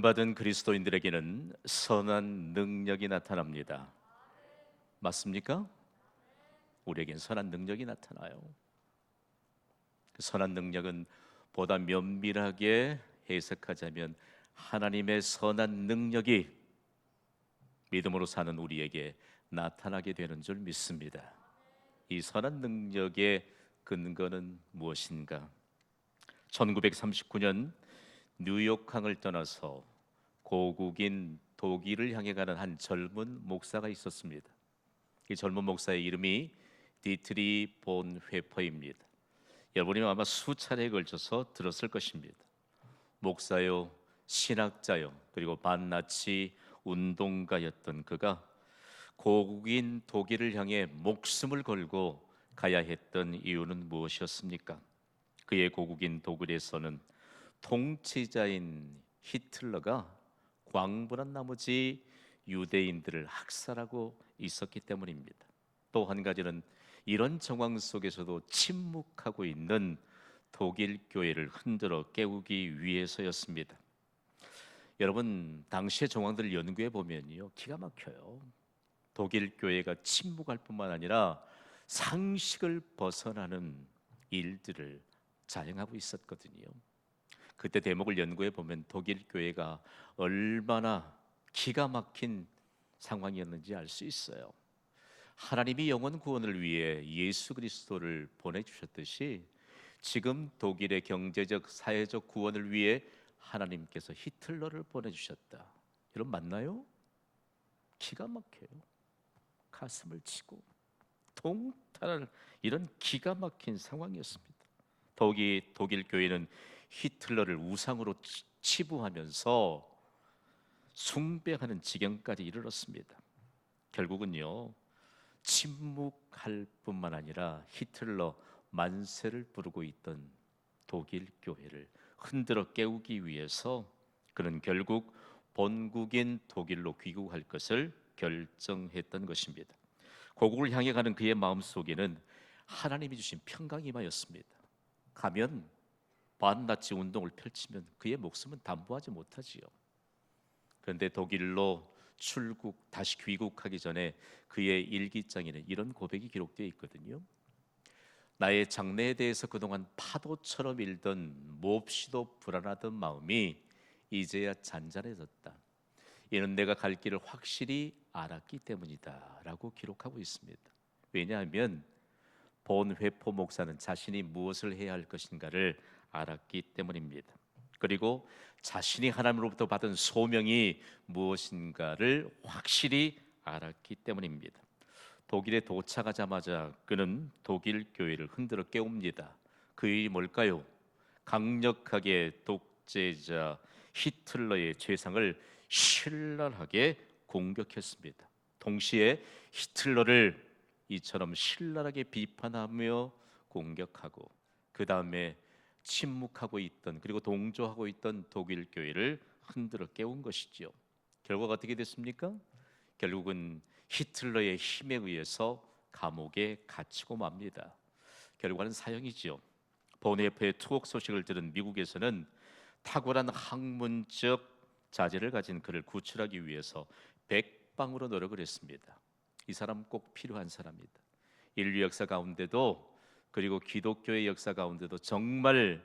구원받은 그리스도인들에게는 선한 능력이 나타납니다. 맞습니까? 우리에겐 선한 능력이 나타나요. 그 선한 능력은 보다 면밀하게 해석하자면 하나님의 선한 능력이 믿음으로 사는 우리에게 나타나게 되는 줄 믿습니다. 이 선한 능력의 근거는 무엇인가? 1939년 뉴욕항을 떠나서 고국인 독일을 향해 가는 한 젊은 목사가 있었습니다. 이 젊은 목사의 이름이 디트리 본 회퍼입니다. 여러분이 아마 수차례에 걸쳐서 들었을 것입니다. 목사요, 신학자요, 그리고 반나치 운동가였던 그가 고국인 독일을 향해 목숨을 걸고 가야 했던 이유는 무엇이었습니까? 그의 고국인 독일에서는 통치자인 히틀러가 광분한 나머지 유대인들을 학살하고 있었기 때문입니다. 또 한 가지는 이런 정황 속에서도 침묵하고 있는 독일 교회를 흔들어 깨우기 위해서였습니다. 여러분, 당시의 정황들을 연구해 보면요, 기가 막혀요. 독일 교회가 침묵할 뿐만 아니라 상식을 벗어나는 일들을 자행하고 있었거든요. 그때 대목을 연구해 보면 독일 교회가 얼마나 기가 막힌 상황이었는지 알 수 있어요. 하나님이 영혼 구원을 위해 예수 그리스도를 보내주셨듯이 지금 독일의 경제적, 사회적 구원을 위해 하나님께서 히틀러를 보내주셨다. 여러분 맞나요? 기가 막혀요. 가슴을 치고 통탄할 이런 기가 막힌 상황이었습니다. 독일 교회는 히틀러를 우상으로 치부하면서 숭배하는 지경까지 이르렀습니다. 결국은요, 침묵할 뿐만 아니라 히틀러 만세를 부르고 있던 독일 교회를 흔들어 깨우기 위해서 그는 결국 본국인 독일로 귀국할 것을 결정했던 것입니다. 고국을 향해 가는 그의 마음속에는 하나님이 주신 평강이 임하였습니다. 가면 반나치 운동을 펼치면 그의 목숨은 담보하지 못하지요. 그런데 독일로 출국, 다시 귀국하기 전에 그의 일기장에는 이런 고백이 기록되어 있거든요. 나의 장래에 대해서 그동안 파도처럼 일던 몹시도 불안하던 마음이 이제야 잔잔해졌다. 이는 내가 갈 길을 확실히 알았기 때문이다 라고 기록하고 있습니다. 왜냐하면 본 회포 목사는 자신이 무엇을 해야 할 것인가를 알았기 때문입니다. 그리고 자신이 하나님으로부터 받은 소명이 무엇인가를 확실히 알았기 때문입니다. 독일에 도착하자마자 그는 독일 교회를 흔들어 깨웁니다. 그 일이 뭘까요? 강력하게 독재자 히틀러의 죄상을 신랄하게 공격했습니다. 동시에 히틀러를 이처럼 신랄하게 비판하며 공격하고 그 다음에 침묵하고 있던 그리고 동조하고 있던 독일 교회를 흔들어 깨운 것이죠. 결과가 어떻게 됐습니까? 결국은 히틀러의 힘에 의해서 감옥에 갇히고 맙니다. 결과는 사형이지요. 본회프의 투옥 소식을 들은 미국에서는 탁월한 학문적 자질을 가진 그를 구출하기 위해서 백방으로 노력을 했습니다. 이 사람 꼭 필요한 사람이다. 인류 역사 가운데도 그리고 기독교의 역사 가운데도 정말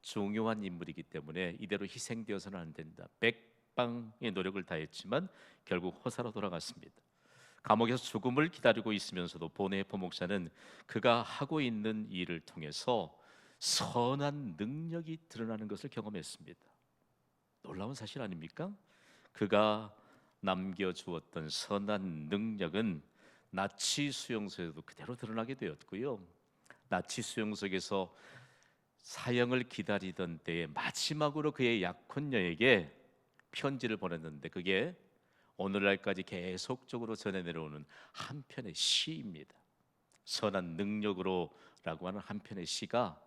중요한 인물이기 때문에 이대로 희생되어서는 안 된다. 백방의 노력을 다했지만 결국 호사로 돌아갔습니다. 감옥에서 죽음을 기다리고 있으면서도 보네포 목사는 그가 하고 있는 일을 통해서 선한 능력이 드러나는 것을 경험했습니다. 놀라운 사실 아닙니까? 그가 남겨주었던 선한 능력은 나치 수용소에도 그대로 드러나게 되었고요. 나치 수용소에서 사형을 기다리던 때에 마지막으로 그의 약혼녀에게 편지를 보냈는데 그게 오늘날까지 계속적으로 전해 내려오는 한 편의 시입니다. 선한 능력으로라고 하는 한 편의 시가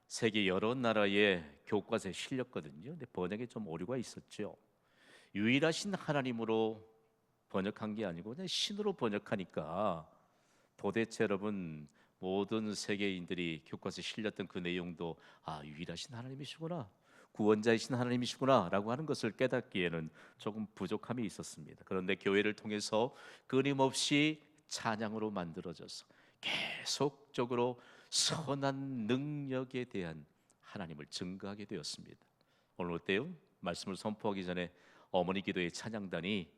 세계 여러 나라의 교과서에 실렸거든요. 근데 번역에 좀 오류가 있었죠. 유일하신 하나님으로 번역한 게 아니고 그냥 신으로 번역하니까 도대체 여러분 모든 세계인들이 교과서에 실렸던 그 내용도 유일하신 하나님이시구나, 구원자이신 하나님이시구나라고 하는 것을 깨닫기에는 조금 부족함이 있었습니다. 그런데 교회를 통해서 끊임없이 찬양으로 만들어져서 계속적으로 선한 능력에 대한 하나님을 증거하게 되었습니다. 오늘 어때요? 말씀을 선포하기 전에 어머니 기도의 찬양단이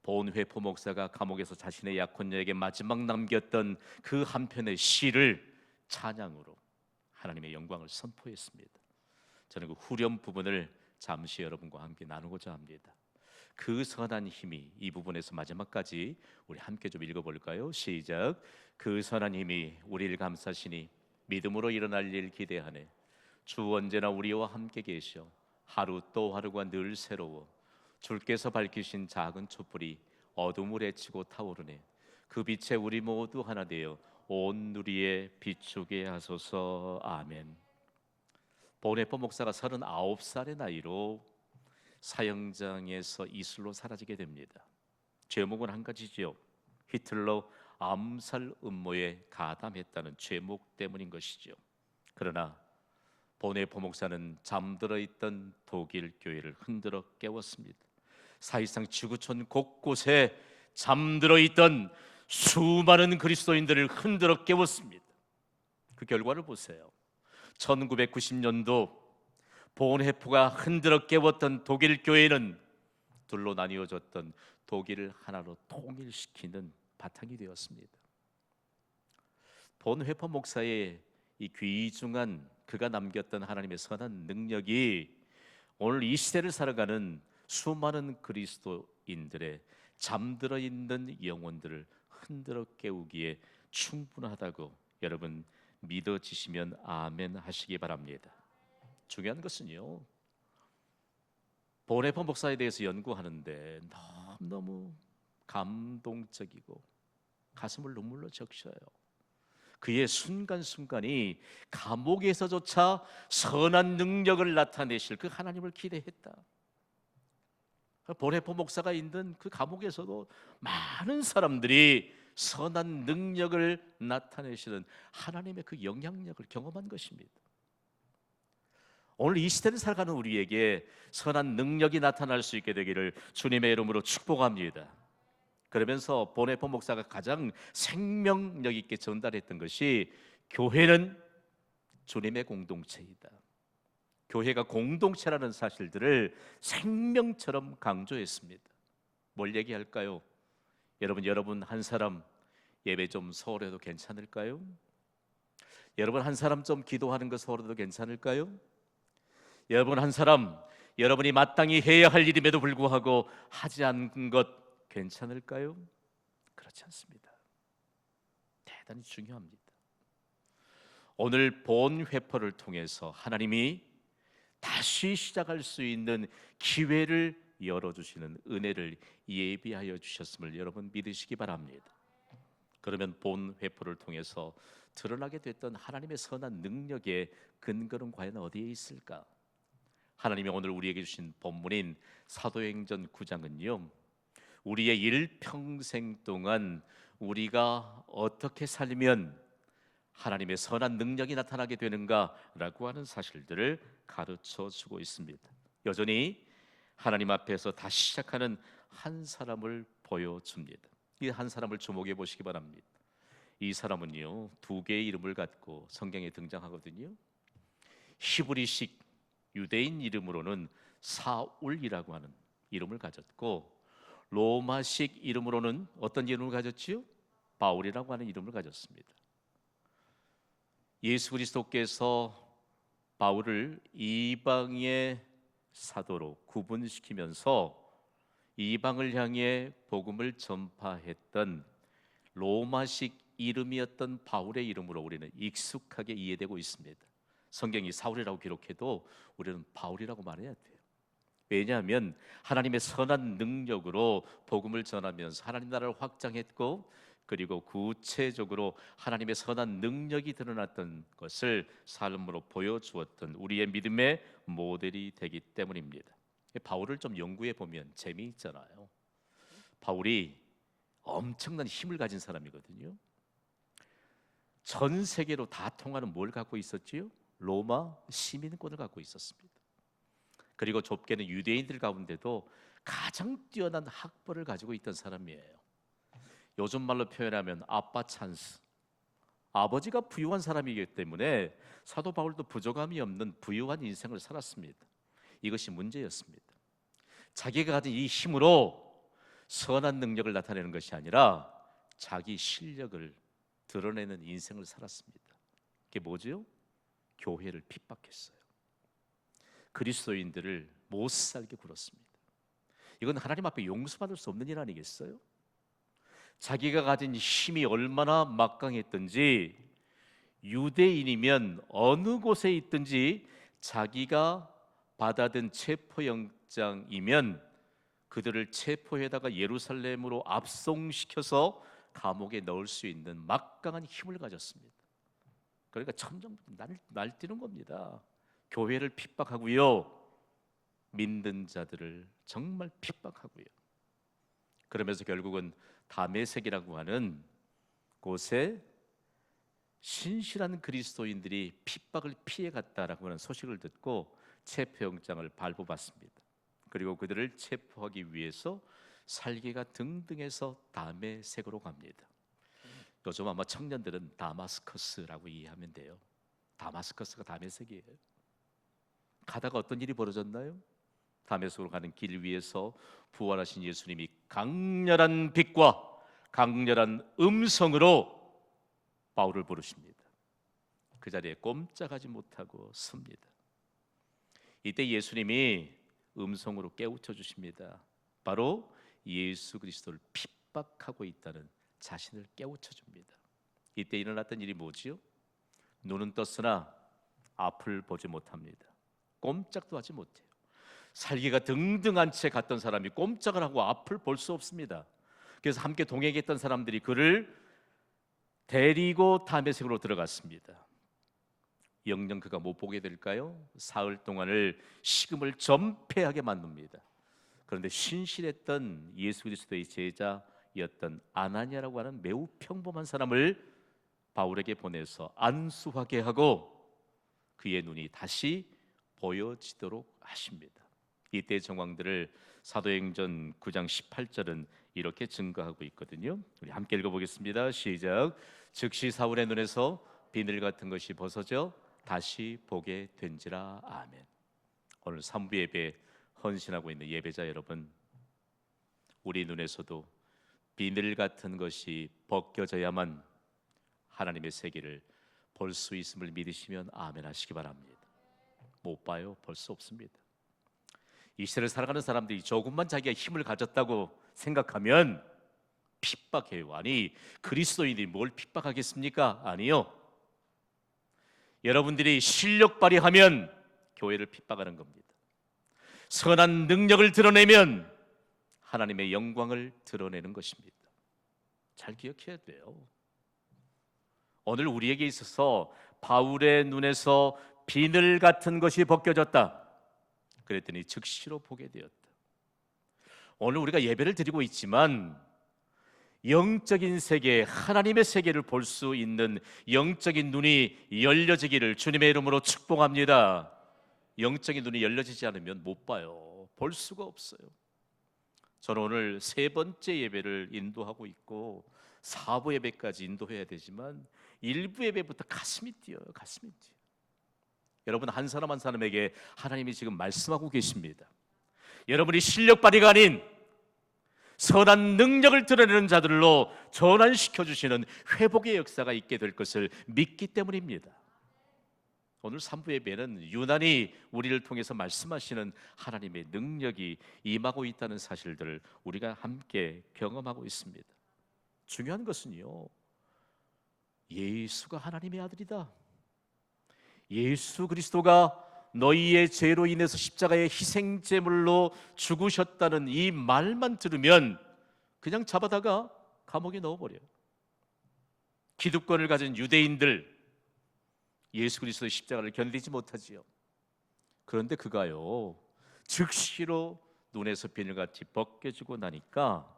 본회포 목사가 감옥에서 자신의 약혼녀에게 마지막 남겼던 그 한 편의 시를 찬양으로 하나님의 영광을 선포했습니다. 저는 그 후렴 부분을 잠시 여러분과 함께 나누고자 합니다. 그 선한 힘이, 이 부분에서 마지막까지 우리 함께 좀 읽어볼까요? 시작. 그 선한 힘이 우리를 감싸시니 믿음으로 일어날 일 기대하네. 주 언제나 우리와 함께 계셔 하루 또 하루가 늘 새로워. 주께서 밝히신 작은 촛불이 어둠을 헤치고 타오르네. 그 빛에 우리 모두 하나 되어 온 누리에 비추게 하소서. 아멘. 본회포 목사가 39살의 나이로 사형장에서 이슬로 사라지게 됩니다. 죄목은 한 가지지요. 히틀러 암살 음모에 가담했다는 죄목 때문인 것이죠. 그러나 본회포 목사는 잠들어 있던 독일 교회를 흔들어 깨웠습니다. 사실상 지구촌 곳곳에 잠들어 있던 수많은 그리스도인들을 흔들어 깨웠습니다. 그 결과를 보세요. 1990년도 본회포가 흔들어 깨웠던 독일 교회는 둘로 나뉘어졌던 독일을 하나로 통일시키는 바탕이 되었습니다. 본회포 목사의 이 귀중한 그가 남겼던 하나님의 선한 능력이 오늘 이 시대를 살아가는 수많은 그리스도인들의 잠들어 있는 영혼들을 흔들어 깨우기에 충분하다고 여러분 믿어지시면 아멘 하시기 바랍니다. 중요한 것은요, 본회포 목사에 대해서 연구하는데 너무너무 감동적이고 가슴을 눈물로 적셔요. 그의 순간순간이 감옥에서조차 선한 능력을 나타내실 그 하나님을 기대했다. 본회포 목사가 있는 그 감옥에서도 많은 사람들이 선한 능력을 나타내시는 하나님의 그 영향력을 경험한 것입니다. 오늘 이 시대를 살아가는 우리에게 선한 능력이 나타날 수 있게 되기를 주님의 이름으로 축복합니다. 그러면서 본회포 목사가 가장 생명력 있게 전달했던 것이 교회는 주님의 공동체이다. 교회가 공동체라는 사실들을 생명처럼 강조했습니다. 뭘 얘기할까요? 여러분 한 사람 예배 좀 소홀해도 괜찮을까요? 여러분 한 사람 좀 기도하는 거 소홀해도 괜찮을까요? 여러분 한 사람 여러분이 마땅히 해야 할 일임에도 불구하고 하지 않은 것 괜찮을까요? 그렇지 않습니다. 대단히 중요합니다. 오늘 본 회포를 통해서 하나님이 다시 시작할 수 있는 기회를 열어주시는 은혜를 예비하여 주셨음을 여러분 믿으시기 바랍니다. 그러면 본 회포를 통해서 드러나게 됐던 하나님의 선한 능력의 근거는 과연 어디에 있을까? 하나님이 오늘 우리에게 주신 본문인 사도행전 9장은요, 우리의 일평생 동안 우리가 어떻게 살면 하나님의 선한 능력이 나타나게 되는가라고 하는 사실들을 가르쳐 주고 있습니다. 여전히 하나님 앞에서 다시 시작하는 한 사람을 보여줍니다. 이 한 사람을 주목해 보시기 바랍니다. 이 사람은요, 두 개의 이름을 갖고 성경에 등장하거든요. 히브리식 유대인 이름으로는 사울이라고 하는 이름을 가졌고, 로마식 이름으로는 어떤 이름을 가졌지요? 바울이라고 하는 이름을 가졌습니다. 예수 그리스도께서 바울을 이방의 사도로 구분시키면서 이방을 향해 복음을 전파했던 로마식 이름이었던 바울의 이름으로 우리는 익숙하게 이해되고 있습니다. 성경이 사울이라고 기록해도 우리는 바울이라고 말해야 돼요. 왜냐하면 하나님의 선한 능력으로 복음을 전하면서 하나님 나라를 확장했고, 그리고 구체적으로 하나님의 선한 능력이 드러났던 것을 삶으로 보여주었던 우리의 믿음의 모델이 되기 때문입니다. 바울을 좀 연구해 보면 재미있잖아요. 바울이 엄청난 힘을 가진 사람이거든요. 전 세계로 다 통하는 뭘 갖고 있었지요? 로마 시민권을 갖고 있었습니다. 그리고 좁게는 유대인들 가운데도 가장 뛰어난 학벌을 가지고 있던 사람이에요. 요즘 말로 표현하면 아빠 찬스. 아버지가 부유한 사람이기 때문에 사도 바울도 부족함이 없는 부유한 인생을 살았습니다. 이것이 문제였습니다. 자기가 가진 이 힘으로 선한 능력을 나타내는 것이 아니라 자기 실력을 드러내는 인생을 살았습니다. 그게 뭐죠? 교회를 핍박했어요. 그리스도인들을 못 살게 굴었습니다. 이건 하나님 앞에 용서받을 수 없는 일 아니겠어요? 자기가 가진 힘이 얼마나 막강했든지 유대인이면 어느 곳에 있든지 자기가 받아든 체포영장이면 그들을 체포해다가 예루살렘으로 압송시켜서 감옥에 넣을 수 있는 막강한 힘을 가졌습니다. 그러니까 점점 날뛰는 겁니다. 교회를 핍박하고요, 믿는 자들을 정말 핍박하고요. 그러면서 결국은 다메섹이라고 하는 곳에 신실한 그리스도인들이 핍박을 피해갔다라고 하는 소식을 듣고 체포영장을 발부받습니다. 그리고 그들을 체포하기 위해서 살개가 등등해서 다메섹으로 갑니다. 요즘 아마 청년들은 다마스커스라고 이해하면 돼요. 다마스커스가 다메섹이에요. 가다가 어떤 일이 벌어졌나요? 다메섹으로 가는 길 위에서 부활하신 예수님이 강렬한 빛과 강렬한 음성으로 바울을 부르십니다. 그 자리에 꼼짝하지 못하고 섭니다. 이때 예수님이 음성으로 깨우쳐 주십니다. 바로 예수 그리스도를 핍박하고 있다는 자신을 깨우쳐 줍니다. 이때 일어났던 일이 뭐지요? 눈은 떴으나 앞을 보지 못합니다. 꼼짝도 하지 못해요. 살기가 등등한 채 갔던 사람이 꼼짝을 하고 앞을 볼 수 없습니다. 그래서 함께 동행했던 사람들이 그를 데리고 다메섹으로 들어갔습니다. 영영 그가 못 보게 될까요? 사흘 동안을 식음을 전폐하게 만듭니다. 그런데 신실했던 예수 그리스도의 제자였던 아나니아라고 하는 매우 평범한 사람을 바울에게 보내서 안수하게 하고 그의 눈이 다시 보여지도록 하십니다. 이때 정황들을 사도행전 9장 18절은 이렇게 증거하고 있거든요. 우리 함께 읽어보겠습니다. 시작. 즉시 사울의 눈에서 비늘 같은 것이 벗어져 다시 보게 된지라. 아멘. 오늘 3부 예배 헌신하고 있는 예배자 여러분, 우리 눈에서도 비늘 같은 것이 벗겨져야만 하나님의 세계를 볼 수 있음을 믿으시면 아멘 하시기 바랍니다. 못 봐요. 볼 수 없습니다. 이 시대를 살아가는 사람들이 조금만 자기가 힘을 가졌다고 생각하면 핍박해요. 아니, 그리스도인들이 뭘 핍박하겠습니까? 아니요. 여러분들이 실력 발휘하면 교회를 핍박하는 겁니다. 선한 능력을 드러내면 하나님의 영광을 드러내는 것입니다. 잘 기억해야 돼요. 오늘 우리에게 있어서 바울의 눈에서 비늘 같은 것이 벗겨졌다. 그랬더니 즉시로 보게 되었다. 오늘 우리가 예배를 드리고 있지만 영적인 세계, 하나님의 세계를 볼 수 있는 영적인 눈이 열려지기를 주님의 이름으로 축복합니다. 영적인 눈이 열려지지 않으면 못 봐요. 볼 수가 없어요. 저는 오늘 3번째 예배를 인도하고 있고 4부 예배까지 인도해야 되지만 1부 예배부터 가슴이 뛰어요. 가슴이 뛰어요. 여러분 한 사람 한 사람에게 하나님이 지금 말씀하고 계십니다. 여러분이 실력 발휘가 아닌 선한 능력을 드러내는 자들로 전환시켜 주시는 회복의 역사가 있게 될 것을 믿기 때문입니다. 오늘 3부 예배는 유난히 우리를 통해서 말씀하시는 하나님의 능력이 임하고 있다는 사실들을 우리가 함께 경험하고 있습니다. 중요한 것은요, 예수가 하나님의 아들이다. 예수 그리스도가 너희의 죄로 인해서 십자가의 희생제물로 죽으셨다는 이 말만 들으면 그냥 잡아다가 감옥에 넣어버려요. 기득권을 가진 유대인들, 예수 그리스도의 십자가를 견디지 못하지요. 그런데 그가요, 즉시로 눈에서 비늘같이 벗겨지고 나니까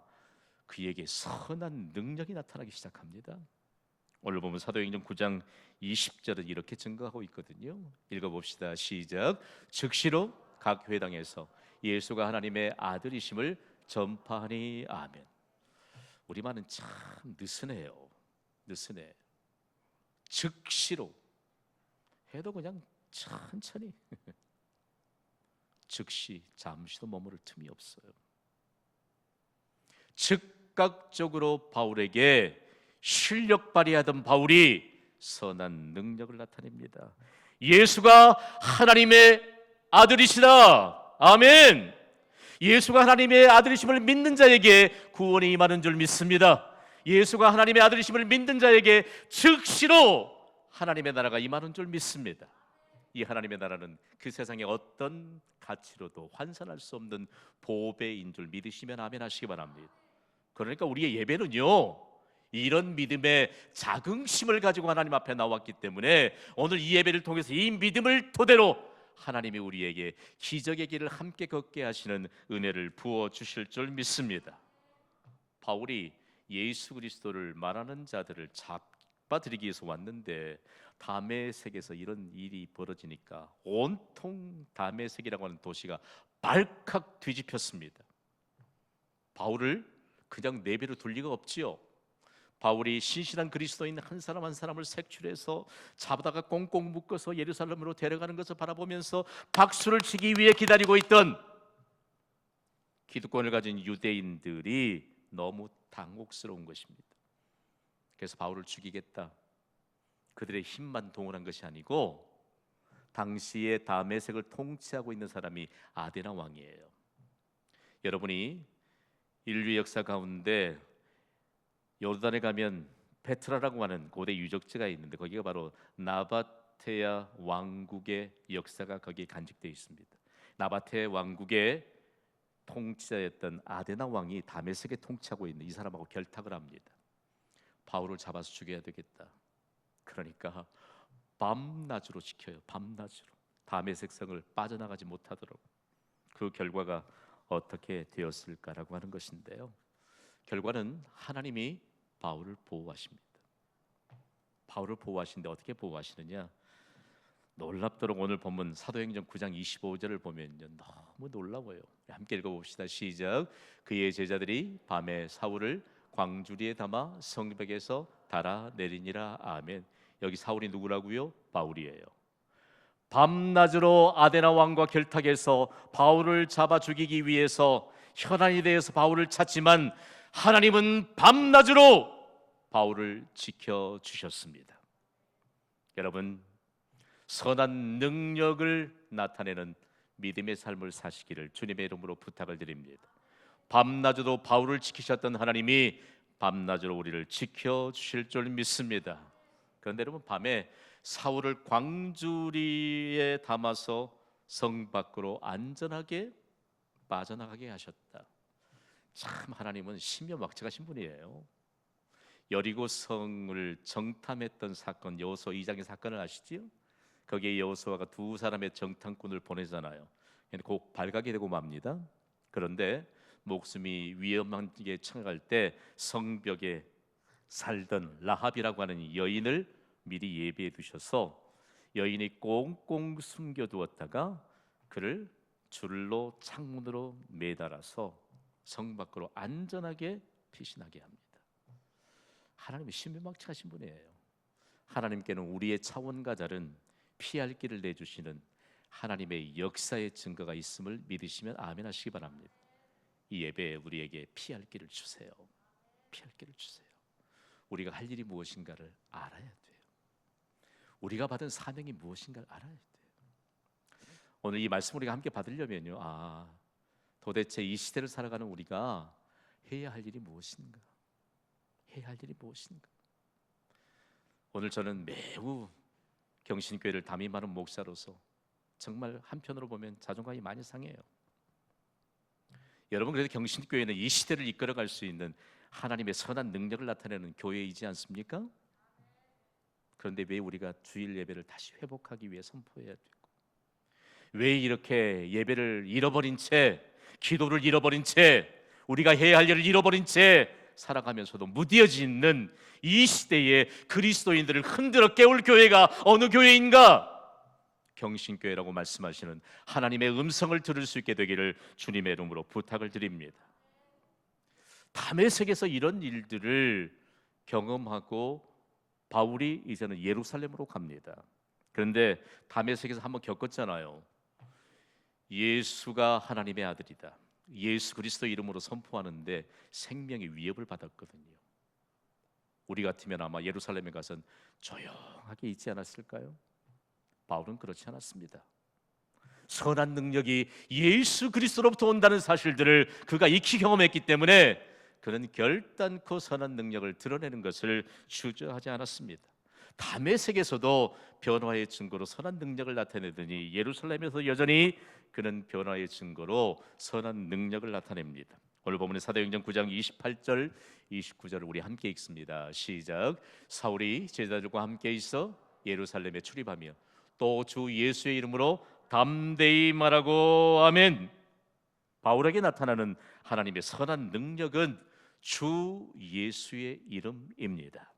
그에게 선한 능력이 나타나기 시작합니다. 오늘 보면 사도행전 9장 20절은 이렇게 증거하고 있거든요. 읽어봅시다. 시작. 즉시로 각 회당에서 예수가 하나님의 아들이심을 전파하니 아멘. 우리만은 참 느슨해요. 느슨해. 즉시로 해도 그냥 천천히 즉시 잠시도 머무를 틈이 없어요. 즉각적으로 바울에게 실력 발휘하던 바울이 선한 능력을 나타냅니다. 예수가 하나님의 아들이시다. 아멘. 예수가 하나님의 아들이심을 믿는 자에게 구원이 임하는 줄 믿습니다. 예수가 하나님의 아들이심을 믿는 자에게 즉시로 하나님의 나라가 임하는 줄 믿습니다. 이 하나님의 나라는 그 세상의 어떤 가치로도 환산할 수 없는 보배인 줄 믿으시면 아멘 하시기 바랍니다. 그러니까 우리의 예배는요, 이런 믿음의 자긍심을 가지고 하나님 앞에 나왔기 때문에 오늘 이 예배를 통해서 이 믿음을 토대로 하나님이 우리에게 기적의 길을 함께 걷게 하시는 은혜를 부어 주실 줄 믿습니다. 바울이 예수 그리스도를 말하는 자들을 잡아들이기 위해서 왔는데 다메섹에서 이런 일이 벌어지니까 온통 다메섹이라고 하는 도시가 발칵 뒤집혔습니다. 바울을 그냥 내버려 둘 리가 없지요. 바울이 신실한 그리스도인 한 사람 한 사람을 색출해서 잡아다가 꽁꽁 묶어서 예루살렘으로 데려가는 것을 바라보면서 박수를 치기 위해 기다리고 있던 기득권을 가진 유대인들이 너무 당혹스러운 것입니다. 그래서 바울을 죽이겠다, 그들의 힘만 동원한 것이 아니고 당시에 다메섹을 통치하고 있는 사람이 아데나 왕이에요. 여러분이 인류 역사 가운데 요르단에 가면 페트라라고 하는 고대 유적지가 있는데 거기가 바로 나바테아 왕국의 역사가 거기에 간직되어 있습니다. 나바테 왕국의 통치자였던 아데나 왕이 다메섹에 통치하고 있는 이 사람하고 결탁을 합니다. 바울을 잡아서 죽여야 되겠다. 그러니까 밤낮으로 지켜요. 밤낮으로 다메섹 성을 빠져나가지 못하도록. 그 결과가 어떻게 되었을까라고 하는 것인데요, 결과는 하나님이 바울을 보호하십니다. 바울을 보호하시는데 어떻게 보호하시느냐? 놀랍도록 오늘 본문 사도행전 9장 25절을 보면요, 너무 놀라워요. 함께 읽어봅시다. 시작. 그의 제자들이 밤에 사울을 광주리에 담아 성벽에서 달아내리니라. 아멘. 여기 사울이 누구라고요? 바울이에요. 밤낮으로 아데나 왕과 결탁해서 바울을 잡아 죽이기 위해서 혈안이 되어서 바울을 찾지만 하나님은 밤낮으로 바울을 지켜주셨습니다. 여러분, 선한 능력을 나타내는 믿음의 삶을 사시기를 주님의 이름으로 부탁을 드립니다. 밤낮으로 바울을 지키셨던 하나님이 밤낮으로 우리를 지켜주실 줄 믿습니다. 그런데 여러분, 밤에 사울을 광주리에 담아서 성 밖으로 안전하게 빠져나가게 하셨다. 참 하나님은 신묘막측하신 분이에요. 여리고 성을 정탐했던 사건, 여호수아 2장의 사건을 아시지요? 거기에 여호수아가 두 사람의 정탐꾼을 보내잖아요. 곧 발각이 되고 맙니다. 그런데 목숨이 위험하게 처할 때 성벽에 살던 라합이라고 하는 여인을 미리 예비해 두셔서 여인이 꽁꽁 숨겨두었다가 그를 줄로 창문으로 매달아서 성 밖으로 안전하게 피신하게 합니다. 하나님이 신묘막측하신 분이에요. 하나님께는 우리의 차원과 다른 피할 길을 내주시는 하나님의 역사의 증거가 있음을 믿으시면 아멘 하시기 바랍니다. 이 예배에 우리에게 피할 길을 주세요. 피할 길을 주세요. 우리가 할 일이 무엇인가를 알아야 돼요. 우리가 받은 사명이 무엇인가를 알아야 돼요. 오늘 이 말씀 우리가 함께 받으려면요, 도대체 이 시대를 살아가는 우리가 해야 할 일이 무엇인가? 해야 할 일이 무엇인가? 오늘 저는 매우 경신교회를 담임하는 목사로서 정말 한편으로 보면 자존감이 많이 상해요. 여러분, 그래도 경신교회는 이 시대를 이끌어갈 수 있는 하나님의 선한 능력을 나타내는 교회이지 않습니까? 그런데 왜 우리가 주일 예배를 다시 회복하기 위해 선포해야 되고, 왜 이렇게 예배를 잃어버린 채, 기도를 잃어버린 채, 우리가 해야 할 일을 잃어버린 채 살아가면서도 무뎌지는 이 시대에 그리스도인들을 흔들어 깨울 교회가 어느 교회인가? 경신교회라고 말씀하시는 하나님의 음성을 들을 수 있게 되기를 주님의 이름으로 부탁을 드립니다. 다메섹에서 이런 일들을 경험하고 바울이 이제는 예루살렘으로 갑니다. 그런데 다메섹에서 한번 겪었잖아요. 예수가 하나님의 아들이다, 예수 그리스도 이름으로 선포하는데 생명의 위협을 받았거든요. 우리 같으면 아마 예루살렘에 가선 조용하게 있지 않았을까요? 바울은 그렇지 않았습니다. 선한 능력이 예수 그리스도로부터 온다는 사실들을 그가 익히 경험했기 때문에 그는 결단코 선한 능력을 드러내는 것을 주저하지 않았습니다. 다메섹에서도 변화의 증거로 선한 능력을 나타내더니 예루살렘에서 여전히 그는 변화의 증거로 선한 능력을 나타냅니다. 오늘 본문의 사도행전 9장 28절 29절을 우리 함께 읽습니다. 시작. 사울이 제자들과 함께 있어 예루살렘에 출입하며 또 주 예수의 이름으로 담대히 말하고 아멘. 바울에게 나타나는 하나님의 선한 능력은 주 예수의 이름입니다.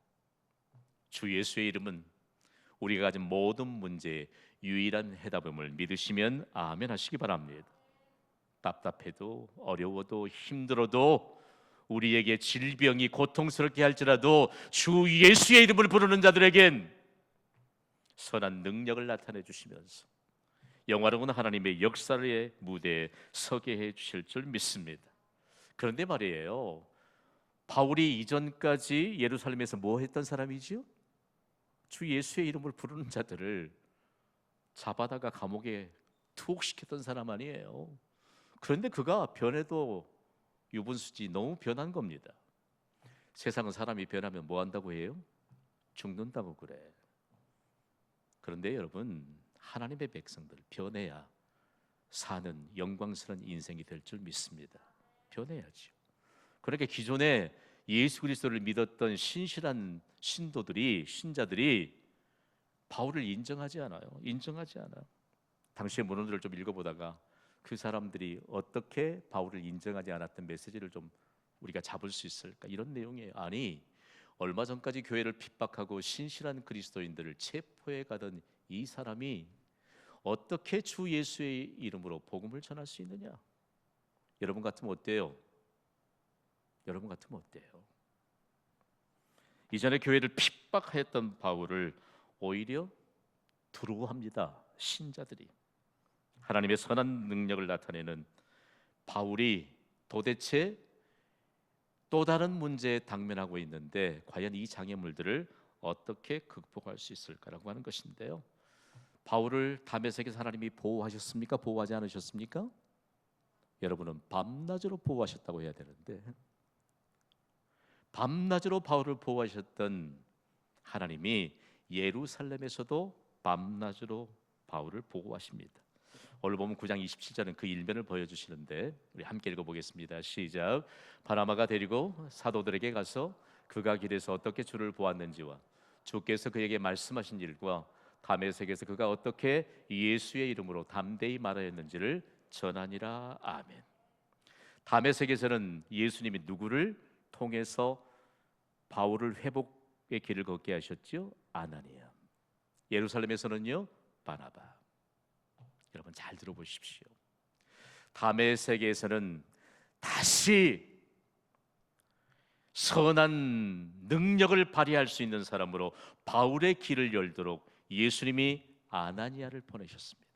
주 예수의 이름은 우리가 가진 모든 문제에 유일한 해답임을 믿으시면 아멘 하시기 바랍니다. 답답해도 어려워도 힘들어도 우리에게 질병이 고통스럽게 할지라도 주 예수의 이름을 부르는 자들에겐 선한 능력을 나타내 주시면서 영화로운 하나님의 역사의 무대에 서게 해 주실 줄 믿습니다. 그런데 말이에요, 바울이 이전까지 예루살렘에서 뭐 했던 사람이지요? 주 예수의 이름을 부르는 자들을 잡아다가 감옥에 투옥시켰던 사람 아니에요. 그런데 그가 변해도 유분수지 너무 변한 겁니다. 세상은 사람이 변하면 뭐 한다고 해요? 죽는다고 그래. 그런데 여러분, 하나님의 백성들 변해야 사는 영광스러운 인생이 될 줄 믿습니다. 변해야죠. 그러니까 기존에 예수 그리스도를 믿었던 신실한 신자들이 바울을 인정하지 않아요. 인정하지 않아요. 당시의 문헌들을 좀 읽어보다가 그 사람들이 어떻게 바울을 인정하지 않았던 메시지를 좀 우리가 잡을 수 있을까? 이런 내용이에요. 아니, 얼마 전까지 교회를 핍박하고 신실한 그리스도인들을 체포해 가던 이 사람이 어떻게 주 예수의 이름으로 복음을 전할 수 있느냐? 여러분 같으면 어때요? 여러분 같으면 어때요? 이전에 교회를 핍박했던 바울을 오히려 두려워합니다. 신자들이. 하나님의 선한 능력을 나타내는 바울이 도대체 또 다른 문제에 당면하고 있는데 과연 이 장애물들을 어떻게 극복할 수 있을까라고 하는 것인데요. 바울을 다메섹에서 하나님이 보호하셨습니까? 보호하지 않으셨습니까? 여러분은 밤낮으로 보호하셨다고 해야 되는데, 밤낮으로 바울을 보호하셨던 하나님이 예루살렘에서도 밤낮으로 바울을 보호하십니다. 오늘 보면 9장 27절은 그 일면을 보여주시는데 우리 함께 읽어보겠습니다. 시작. 바나바가 데리고 사도들에게 가서 그가 길에서 어떻게 주를 보았는지와 주께서 그에게 말씀하신 일과 다메섹에서 그가 어떻게 예수의 이름으로 담대히 말하였는지를 전하니라. 아멘. 다메섹에서는 예수님이 누구를 통해서 바울을 회복의 길을 걷게 하셨죠? 아나니아. 예루살렘에서는요, 바나바. 여러분 잘 들어보십시오. 다메섹에서는 다시 선한 능력을 발휘할 수 있는 사람으로 바울의 길을 열도록 예수님이 아나니아를 보내셨습니다.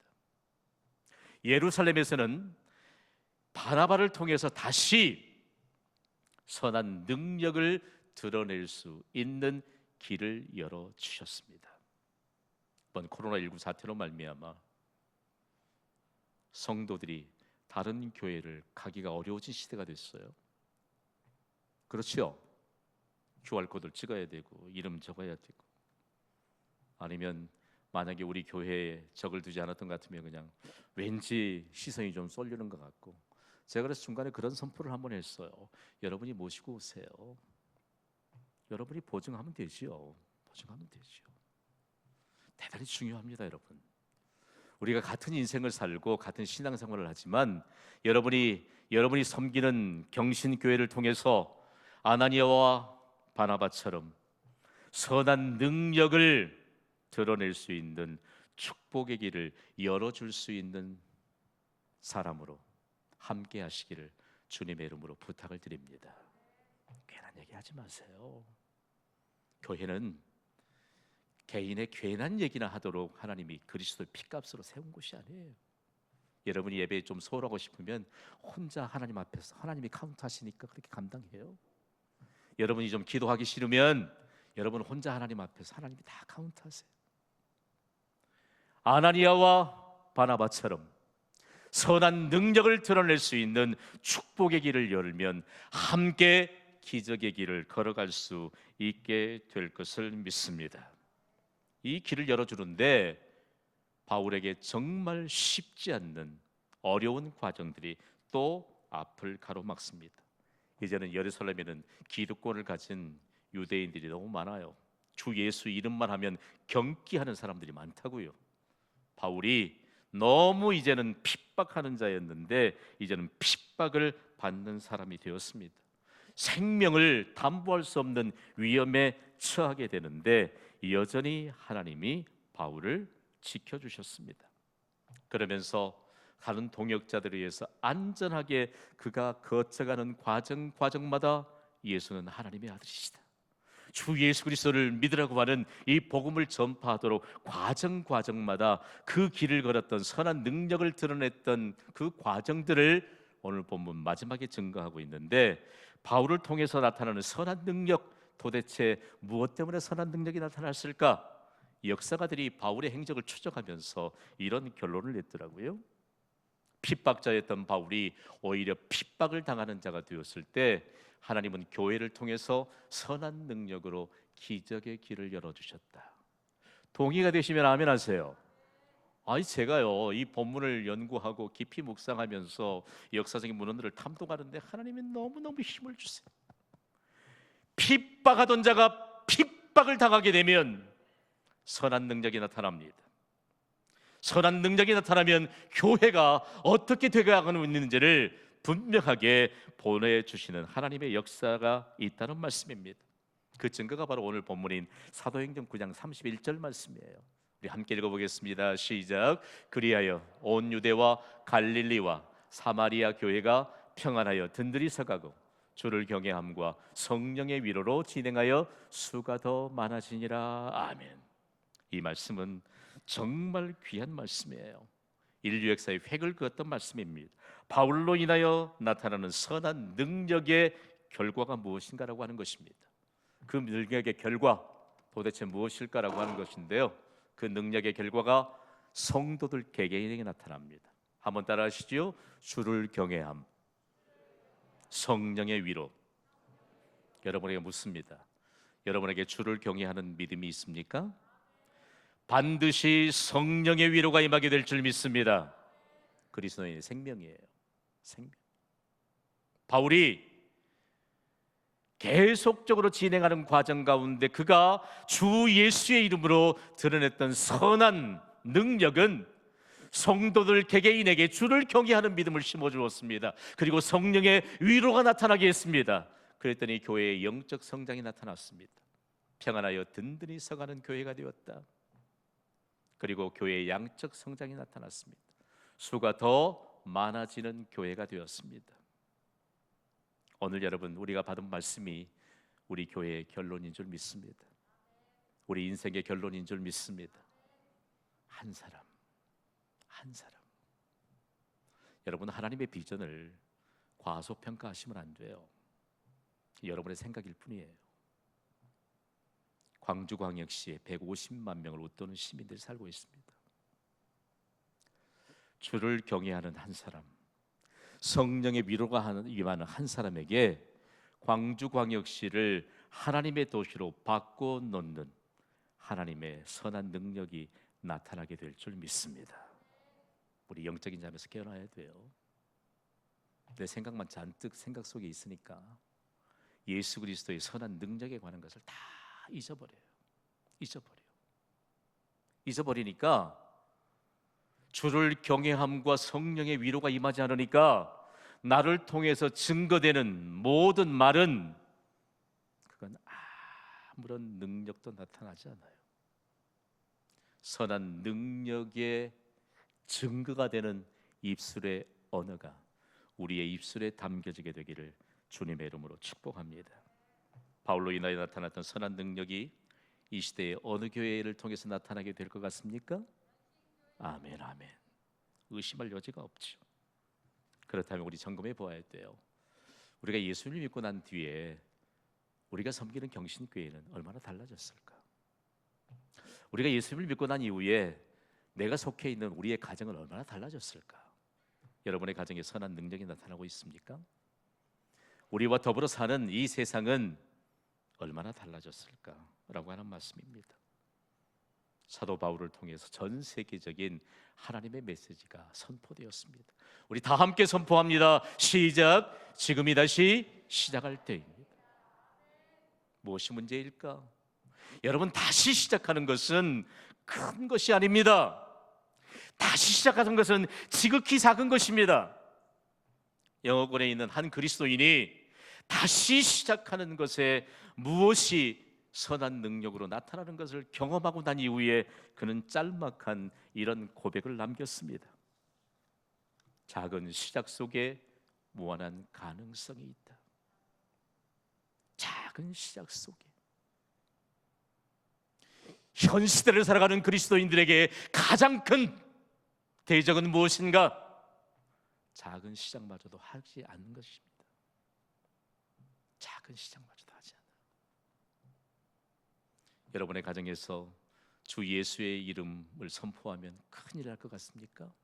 예루살렘에서는 바나바를 통해서 다시 선한 능력을 드러낼 수 있는 길을 열어 주셨습니다. 이번 코로나19 사태로 말미암아 성도들이 다른 교회를 가기가 어려워진 시대가 됐어요. 그렇죠? QR코드를 찍어야 되고 이름 적어야 되고, 아니면 만약에 우리 교회에 적을 두지 않았던 것 같으면 그냥 왠지 시선이 좀 쏠리는 것 같고, 제가 그래서 중간에 그런 선포를 한번 했어요. 여러분이 모시고 오세요. 여러분이 보증하면 되지요. 보증하면 되지요. 대단히 중요합니다, 여러분. 우리가 같은 인생을 살고 같은 신앙생활을 하지만 여러분이 섬기는 경신교회를 통해서 아나니아와 바나바처럼 선한 능력을 드러낼 수 있는 축복의 길을 열어줄 수 있는 사람으로 함께 하시기를 주님의 이름으로 부탁을 드립니다. 괜한 얘기하지 마세요. 교회는 개인의 괜한 얘기나 하도록 하나님이 그리스도의 피값으로 세운 곳이 아니에요. 여러분이 예배에 좀 소홀하고 싶으면 혼자 하나님 앞에서 하나님이 카운트하시니까 그렇게 감당해요. 여러분이 좀 기도하기 싫으면 여러분 혼자 하나님 앞에서 하나님이 다 카운트하세요. 아나니아와 바나바처럼 선한 능력을 드러낼 수 있는 축복의 길을 열면 함께 기적의 길을 걸어갈 수 있게 될 것을 믿습니다. 이 길을 열어주는데 바울에게 정말 쉽지 않는 어려운 과정들이 또 앞을 가로막습니다. 이제는 예루살렘에는 기득권을 가진 유대인들이 너무 많아요. 주 예수 이름만 하면 경기하는 사람들이 많다고요. 바울이 너무 이제는 핍박하는 자였는데 이제는 핍박을 받는 사람이 되었습니다. 생명을 담보할 수 없는 위험에 처하게 되는데 여전히 하나님이 바울을 지켜주셨습니다. 그러면서 다른 동역자들에 의해서 안전하게 그가 거쳐가는 과정마다 예수는 하나님의 아들이시다, 주 예수 그리스도를 믿으라고 하는 이 복음을 전파하도록 과정마다 그 길을 걸었던 선한 능력을 드러냈던 그 과정들을 오늘 본문 마지막에 증거하고 있는데, 바울을 통해서 나타나는 선한 능력, 도대체 무엇 때문에 선한 능력이 나타났을까? 역사가들이 바울의 행적을 추적하면서 이런 결론을 냈더라고요. 핍박자였던 바울이 오히려 핍박을 당하는 자가 되었을 때 하나님은 교회를 통해서 선한 능력으로 기적의 길을 열어주셨다. 동의가 되시면 아멘 하세요. 제가요 이 본문을 연구하고 깊이 묵상하면서 역사적인 문헌들을 탐독하는데 하나님이 너무너무 힘을 주세요. 핍박하던 자가 핍박을 당하게 되면 선한 능력이 나타납니다. 선한 능력이 나타나면 교회가 어떻게 되어가고 있는지를 분명하게 보내주시는 하나님의 역사가 있다는 말씀입니다. 그 증거가 바로 오늘 본문인 사도행전 9장 31절 말씀이에요. 우리 함께 읽어보겠습니다. 시작. 그리하여 온 유대와 갈릴리와 사마리아 교회가 평안하여 든든히 서가고 주를 경외함과 성령의 위로로 진행하여 수가 더 많아지니라. 아멘. 이 말씀은 정말 귀한 말씀이에요. 인류 역사의 획을 그었던 말씀입니다. 바울로 인하여 나타나는 선한 능력의 결과가 무엇인가라고 하는 것입니다. 그 능력의 결과 도대체 무엇일까라고 하는 것인데요, 그 능력의 결과가 성도들 개개인에게 나타납니다. 한번 따라 하시죠. 주를 경외함, 성령의 위로. 여러분에게 묻습니다. 여러분에게 주를 경외하는 믿음이 있습니까? 반드시 성령의 위로가 임하게 될 줄 믿습니다. 그리스도인의 생명이에요. 생명. 바울이 계속적으로 진행하는 과정 가운데 그가 주 예수의 이름으로 드러냈던 선한 능력은 성도들 개개인에게 주를 경외하는 믿음을 심어주었습니다. 그리고 성령의 위로가 나타나게 했습니다. 그랬더니 교회의 영적 성장이 나타났습니다. 평안하여 든든히 서가는 교회가 되었다. 그리고 교회의 양적 성장이 나타났습니다. 수가 더 많아지는 교회가 되었습니다. 오늘 여러분, 우리가 받은 말씀이 우리 교회의 결론인 줄 믿습니다. 우리 인생의 결론인 줄 믿습니다. 한 사람. 여러분, 하나님의 비전을 과소평가하시면 안 돼요. 여러분의 생각일 뿐이에요. 광주광역시에 150만 명을 웃도는 시민들이 살고 있습니다. 주를 경외하는 한 사람, 성령의 위로가 임하는 한 사람에게 광주광역시를 하나님의 도시로 바꿔놓는 하나님의 선한 능력이 나타나게 될 줄 믿습니다. 우리 영적인 잠에서 깨어나야 돼요. 내 생각만 잔뜩 생각 속에 있으니까 예수 그리스도의 선한 능력에 관한 것을 다 잊어버리니까 주를 경외함과 성령의 위로가 임하지 않으니까 나를 통해서 증거되는 모든 말은 그건 아무런 능력도 나타나지 않아요. 선한 능력의 증거가 되는 입술의 언어가 우리의 입술에 담겨지게 되기를 주님의 이름으로 축복합니다. 바울로 인하여 나타났던 선한 능력이 이 시대의 어느 교회를 통해서 나타나게 될 것 같습니까? 아멘, 아멘. 의심할 여지가 없죠. 그렇다면 우리 점검해 보아야 돼요. 우리가 예수를 믿고 난 뒤에 우리가 섬기는 경신교회는 얼마나 달라졌을까? 우리가 예수를 믿고 난 이후에 내가 속해 있는 우리의 가정은 얼마나 달라졌을까? 여러분의 가정에 선한 능력이 나타나고 있습니까? 우리와 더불어 사는 이 세상은 얼마나 달라졌을까라고 하는 말씀입니다. 사도 바울을 통해서 전 세계적인 하나님의 메시지가 선포되었습니다. 우리 다 함께 선포합니다. 시작. 지금이 다시 시작할 때입니다. 무엇이 문제일까? 여러분, 다시 시작하는 것은 큰 것이 아닙니다. 다시 시작하는 것은 지극히 작은 것입니다. 영어권에 있는 한 그리스도인이 다시 시작하는 것에 무엇이 선한 능력으로 나타나는 것을 경험하고 난 이후에 그는 짤막한 이런 고백을 남겼습니다. 작은 시작 속에 무한한 가능성이 있다. 작은 시작 속에. 현 시대를 살아가는 그리스도인들에게 가장 큰 대적은 무엇인가? 작은 시작마저도 하지 않는 것입니다. 작은 시작마저도 하지 않아요. 여러분의 가정에서 주 예수의 이름을 선포하면 큰일 날 것 같습니까?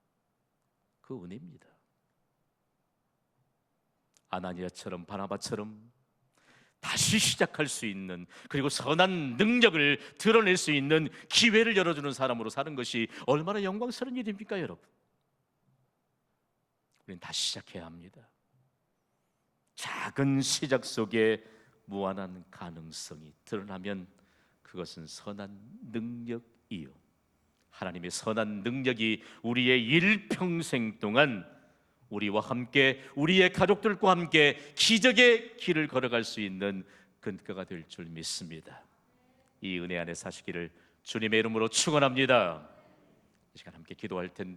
그 은혜입니다. 아나니아처럼 바나바처럼 다시 시작할 수 있는, 그리고 선한 능력을 드러낼 수 있는 기회를 열어주는 사람으로 사는 것이 얼마나 영광스러운 일입니까, 여러분? 우리는 다시 시작해야 합니다. 작은 시작 속에 무한한 가능성이 드러나면 그것은 선한 능력이요, 하나님의 선한 능력이 우리의 일평생 동안 우리와 함께, 우리의 가족들과 함께 기적의 길을 걸어갈 수 있는 근거가 될 줄 믿습니다. 이 은혜 안에 사시기를 주님의 이름으로 축원합니다. 이 시간 함께 기도할 텐데